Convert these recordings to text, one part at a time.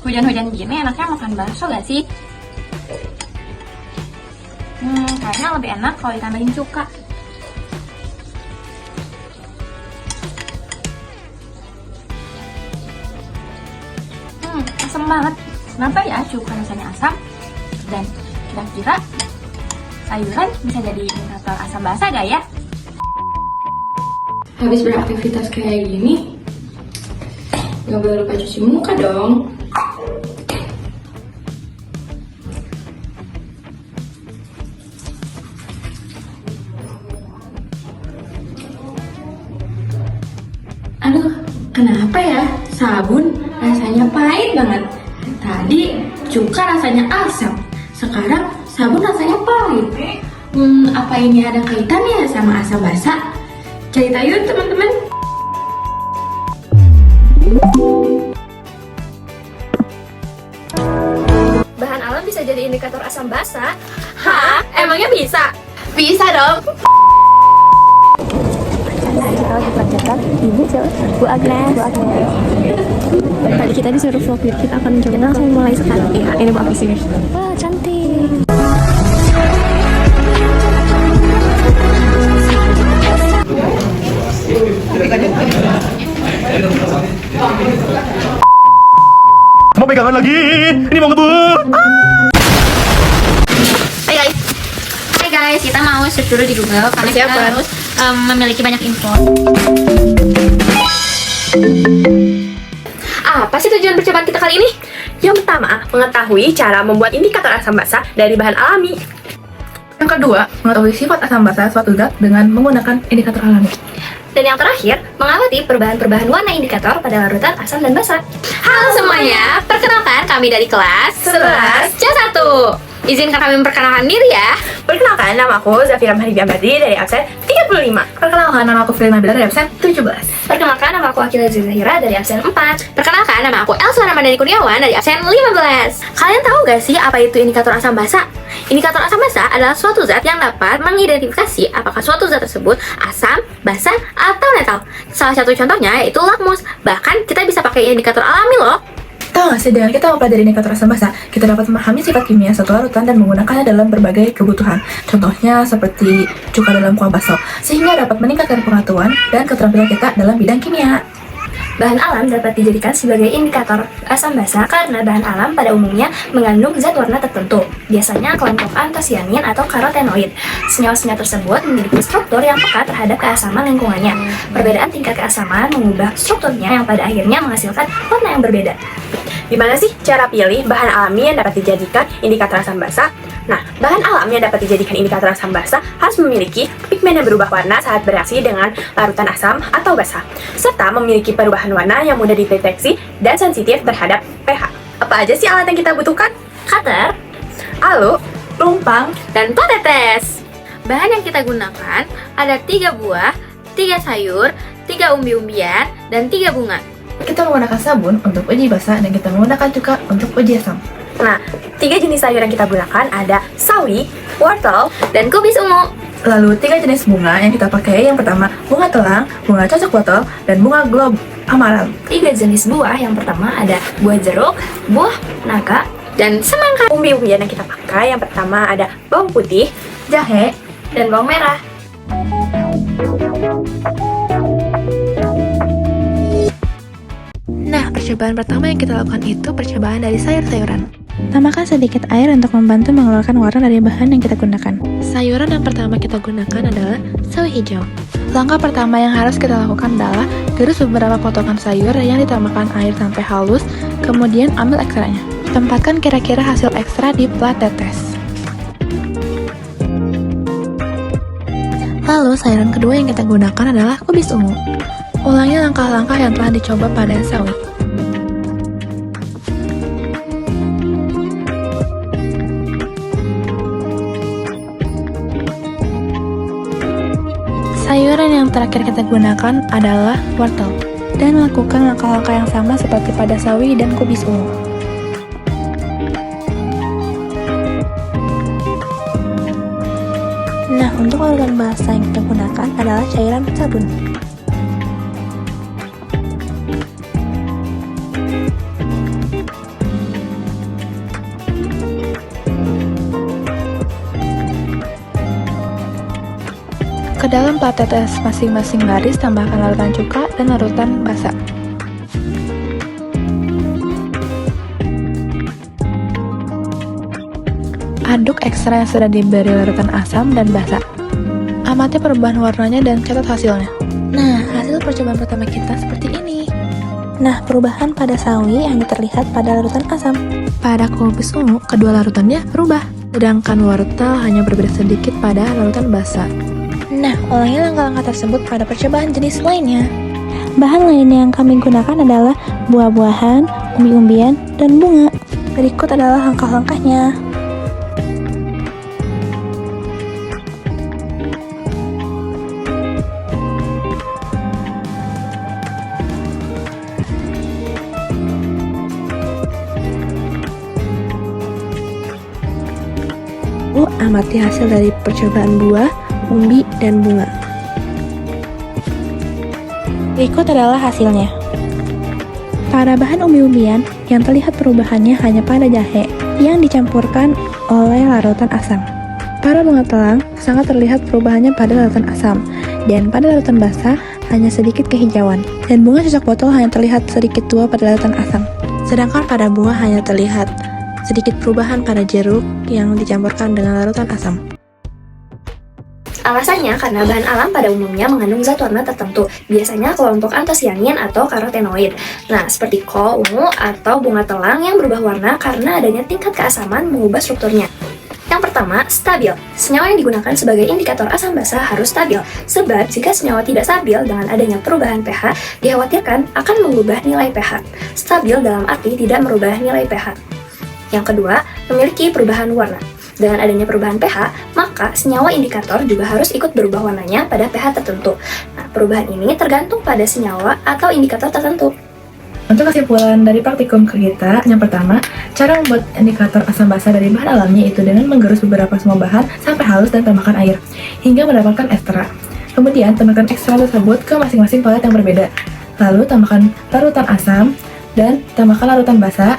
Hujan-hujan gini enaknya makan bakso gak sih? Kayaknya lebih enak kalau ditambahin cuka. Asam banget. Kenapa ya cuka rasanya asam? Dan kira-kira sayuran bisa jadi indikator asam basa gak ya? Habis beraktivitas kayak gini, nggak boleh lupa cuci muka dong. Aduh, kenapa ya? Sabun rasanya pahit banget. Tadi cuka rasanya asam, sekarang sabun rasanya pahit. Apa ini ada kaitannya sama asam basa? Cerita yuk teman-teman. Bahan alam bisa jadi indikator asam basa? Hah? Emangnya bisa? Bisa dong. Kita lagi pelajaran Ibu siapa? Bu Agnes. Tadi kita disuruh vlog, kita akan mencoba. Kita langsung mulai sekarang. Iya, ini Bu Agnes. Wah, cantik. Mau pegangan lagi? Ini mau ngebut. Hai guys, kita mau search dulu di Google karena kita harus memiliki banyak info. Apa sih tujuan percobaan kita kali ini? Yang pertama, mengetahui cara membuat indikator asam basa dari bahan alami. Yang kedua, mengetahui sifat asam basa suatu zat dengan menggunakan indikator alami. Dan yang terakhir, mengamati perubahan-perubahan warna indikator pada larutan asam dan basa. Halo semuanya, perkenalkan kami dari kelas 11 C1. Izinkan kami memperkenalkan diri ya. Perkenalkan, nama aku Zafira Mahribi Abadi dari absen 35. Perkenalkan, nama aku Firly Nabila dari absen 17. Perkenalkan, nama aku Akila Zahira dari absen 4. Perkenalkan, nama aku Elsa Ramadhani Kurniawan dari absen 15. Kalian tahu gak sih apa itu indikator asam basa? Indikator asam basa adalah suatu zat yang dapat mengidentifikasi apakah suatu zat tersebut asam, basa, atau netral. Salah satu contohnya yaitu lakmus. Bahkan kita bisa pakai indikator alami loh. Tahu nggak sih, dengan kita mempelajari indikator asam basa, kita dapat memahami sifat kimia suatu larutan dan menggunakannya dalam berbagai kebutuhan. Contohnya seperti cuka dalam kuah bakso, sehingga dapat meningkatkan pengetahuan dan keterampilan kita dalam bidang kimia. Bahan alam dapat dijadikan sebagai indikator asam basa karena bahan alam pada umumnya mengandung zat warna tertentu, biasanya kelompok antosianin atau karotenoid. Senyawa-senyawa tersebut memiliki struktur yang peka terhadap keasaman lingkungannya. Perbedaan tingkat keasaman mengubah strukturnya yang pada akhirnya menghasilkan warna yang berbeda. Gimana sih cara pilih bahan alami yang dapat dijadikan indikator asam basa? Nah, bahan alam yang dapat dijadikan indikator asam basa harus memiliki pigmen yang berubah warna saat bereaksi dengan larutan asam atau basa, serta memiliki perubahan warna yang mudah dideteksi dan sensitif terhadap pH. Apa aja sih alat yang kita butuhkan? Cutter, alu, lumpang, dan peletes. Bahan yang kita gunakan ada 3 buah, 3 sayur, 3 umbi-umbian, dan 3 bunga. Kita menggunakan sabun untuk uji basa dan kita menggunakan cuka untuk uji asam. Nah, 3 jenis sayur yang kita gunakan ada sawi, wortel, dan kubis ungu. Lalu 3 jenis bunga yang kita pakai, yang pertama bunga telang, bunga cocok botol, dan bunga globe amaral. 3 jenis buah yang pertama ada buah jeruk, buah naga, dan semangka. Umbi-umbian yang kita pakai yang pertama ada bawang putih, Jahe, dan bawang merah. Nah, percobaan pertama yang kita lakukan itu percobaan dari sayur-sayuran. Tambahkan sedikit air untuk membantu mengeluarkan warna dari bahan yang kita gunakan. Sayuran yang pertama kita gunakan adalah sawi hijau. Langkah pertama yang harus kita lakukan adalah gerus beberapa potongan sayur yang ditambahkan air sampai halus, kemudian ambil ekstranya. Tempatkan kira-kira hasil ekstra di plat tetes. Lalu sayuran kedua yang kita gunakan adalah kubis ungu. Ulangi langkah-langkah yang telah dicoba pada sawi. Sayuran yang terakhir kita gunakan adalah wortel, dan lakukan langkah-langkah yang sama seperti pada sawi dan kubis ungu. Nah, untuk larutan basa yang kita gunakan adalah cairan sabun. Ke dalam plat tetes masing-masing baris tambahkan larutan cuka dan larutan basa. Aduk ekstra yang sudah diberi larutan asam dan basa. Amati perubahan warnanya dan catat hasilnya. Nah, hasil percobaan pertama kita seperti ini. Nah, perubahan pada sawi hanya terlihat pada larutan asam. Pada kubis ungu, kedua larutannya berubah. Sedangkan wortel hanya berbeda sedikit pada larutan basa. Nah, ulangi langkah-langkah tersebut pada percobaan jenis lainnya. Bahan lainnya yang kami gunakan adalah buah-buahan, umbi-umbian, dan bunga. Berikut adalah langkah-langkahnya. Amati hasil dari percobaan buah, umbi, dan bunga. Berikut adalah hasilnya. Pada bahan umbi-umbian, yang terlihat perubahannya hanya pada jahe yang dicampurkan oleh larutan asam. Pada bunga telang, sangat terlihat perubahannya pada larutan asam, dan pada larutan basah hanya sedikit kehijauan, dan bunga cocok botol hanya terlihat sedikit tua pada larutan asam. Sedangkan pada buah hanya terlihat sedikit perubahan pada jeruk yang dicampurkan dengan larutan asam. Alasannya karena bahan alam pada umumnya mengandung zat warna tertentu, biasanya kelompok antosianin atau karotenoid. Nah, seperti kol ungu atau bunga telang yang berubah warna karena adanya tingkat keasaman mengubah strukturnya. Yang pertama, stabil. Senyawa yang digunakan sebagai indikator asam basa harus stabil, sebab jika senyawa tidak stabil dengan adanya perubahan pH, dikhawatirkan akan mengubah nilai pH. Stabil dalam arti tidak merubah nilai pH. Yang kedua, memiliki perubahan warna. Dengan adanya perubahan pH, maka senyawa indikator juga harus ikut berubah warnanya pada pH tertentu. Nah, perubahan ini tergantung pada senyawa atau indikator tertentu. Untuk kesimpulan dari praktikum kita, yang pertama, cara membuat indikator asam basa dari bahan alamnya itu dengan menggerus beberapa semua bahan sampai halus dan tambahkan air, hingga mendapatkan ekstra. Kemudian, tambahkan ekstra tersebut ke masing-masing pelet yang berbeda. Lalu, tambahkan larutan asam dan tambahkan larutan basa.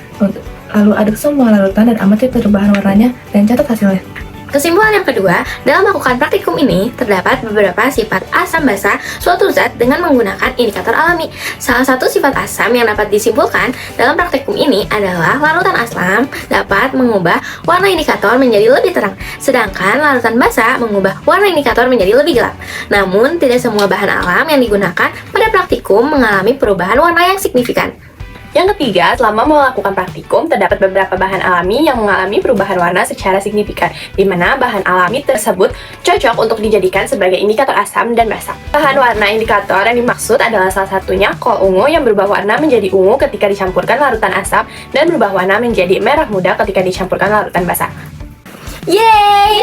Lalu aduk semua larutan dan amati perubahan warnanya dan catat hasilnya. Kesimpulan yang kedua, dalam melakukan praktikum ini terdapat beberapa sifat asam basa suatu zat dengan menggunakan indikator alami. Salah satu sifat asam yang dapat disimpulkan dalam praktikum ini adalah larutan asam dapat mengubah warna indikator menjadi lebih terang, sedangkan larutan basa mengubah warna indikator menjadi lebih gelap. Namun, tidak semua bahan alam yang digunakan pada praktikum mengalami perubahan warna yang signifikan. Yang ketiga, selama melakukan praktikum, terdapat beberapa bahan alami yang mengalami perubahan warna secara signifikan, di mana bahan alami tersebut cocok untuk dijadikan sebagai indikator asam dan basa. Bahan warna indikator yang dimaksud adalah salah satunya kol ungu yang berubah warna menjadi ungu ketika dicampurkan larutan asam dan berubah warna menjadi merah muda ketika dicampurkan larutan basa. Yeay!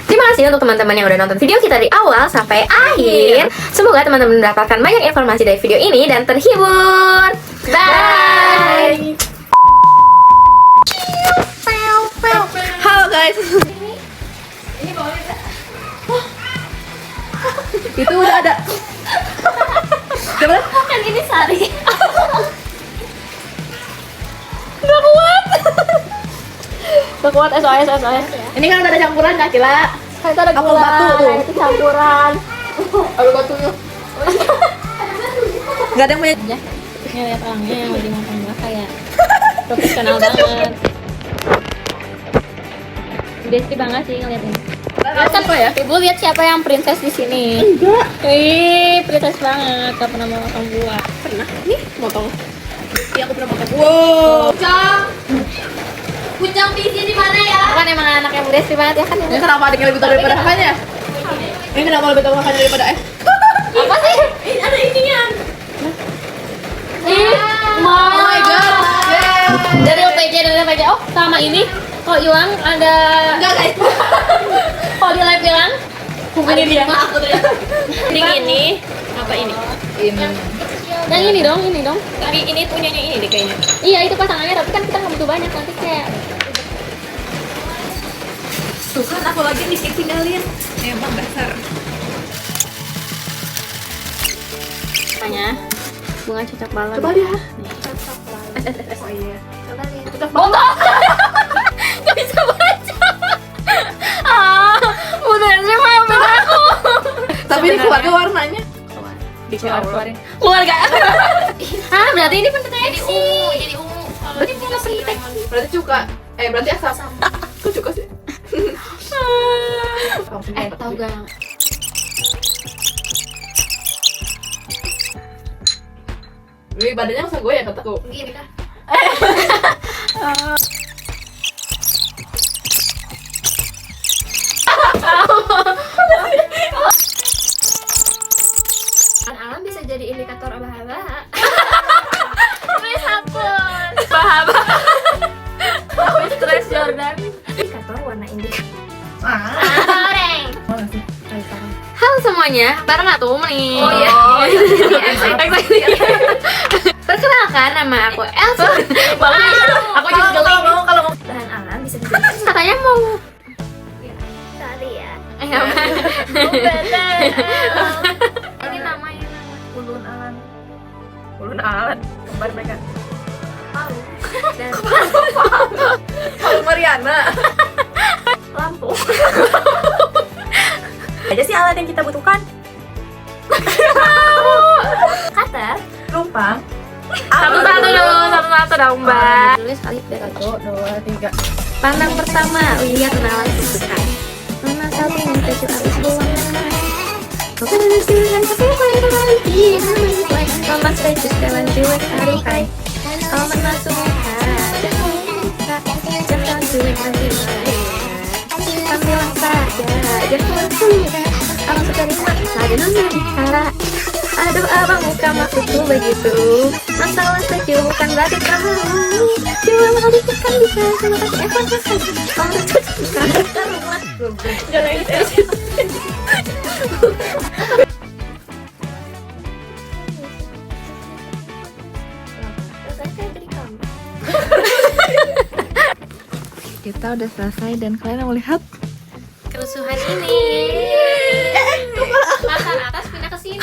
Terima kasih untuk teman-teman yang udah nonton video kita dari awal sampai akhir. Semoga teman-teman mendapatkan banyak informasi dari video ini dan terhibur. Bye! Halo guys. Itu udah ada. Kan ini Sari. Gak kuat SOS. Ini kan udah ada campuran gak Cila? Kan itu ada Apel gula, batu tuh. itu campuran. Apel batunya. Gak ada yang punya. Ini lihat orangnya yang lagi makan gak kayak profesional banget. Besti banget sih ngeliatin. Lihat kan ya? Ibu lihat siapa yang princess di sini? Enggak. Wih, princess banget. Gak pernah mau makan buah. Pernah? Nih, motong. Iya, aku pernah makan. Wow. Kucang biji di mana ya? Kan emang anak yang besti banget ya kan? Ini kenapa adiknya lebih tahu daripada kakaknya? Ini kenapa lebih tahu kakaknya daripada Apa sih? Ini ada ininya. Oh my god. Dari OPJ. Oh, sama ini. Kok Iwang ada... Enggak guys. Kok di live bilang? Ini dia. Aku ternyata. Drink ini. Apa ini? Ini. Yang ini dong. Tapi ini punyanya ini deh kayaknya. Iya, itu pasangannya. Tapi kan kita nggak butuh banyak. Nanti kayak... Tuh kan aku lagi tinggalin. Emang dasar. Tanya. Bunga cocok banget. Coba lihat. Oh iya. Coba lihat. Cocok banget. Gak bisa baca. Bener sih, bener. Tapi ini keluarga warnanya. Keluarin. Keluarga. Berarti ini pendeteksi. Jadi ungu. Berarti ini pendeteksi. Berarti cuka. Berarti asam. Kok cuka sih? Tahu gak? Wih, badannya masa gue ya kataku. Gini kah? Alam bisa jadi indikator baha-baha. Wes hapus. Stress Jordan. Indikator warna indigo. Goreng. Mana sih? Halo semuanya, bareng Atuh nih. Oh iya. Perkenalkan, nama aku Elsa. Aku juga Kalau Bahan alam bisa dijadikan katanya mau tadi ya. Ini namanya ulun alat. Kembar mereka. Dan Mariana. lampu. Aja sih alat yang kita butuhkan. Cutter. Lumpang. satu-satu dong, Mbak. Tulis kali biar aku. 1, 2, 3. Pandang pertama, lihat kenalan sesukai. Mana satu yang kecil habis buang. Bukan ada silihan tapi apa lagi? Mama saya juga lanjut hari kai. Kalau menasuk jangan cuek nanti. Ambilang saja, jangan suka. Abang suka nikmat saja nanya bicara. Aduh abang muka maksudku begitu. Masalah sejuk bukan berarti kamu. Cuma mau ditekan bisa sama kasih evaluasi. Kamu tuh karakter rumah. Jangan itu. Rasanya kayak jadi kamu. Kita udah selesai dan kalian mau lihat Kerusuhan ini. Masa atas pindah ke sini.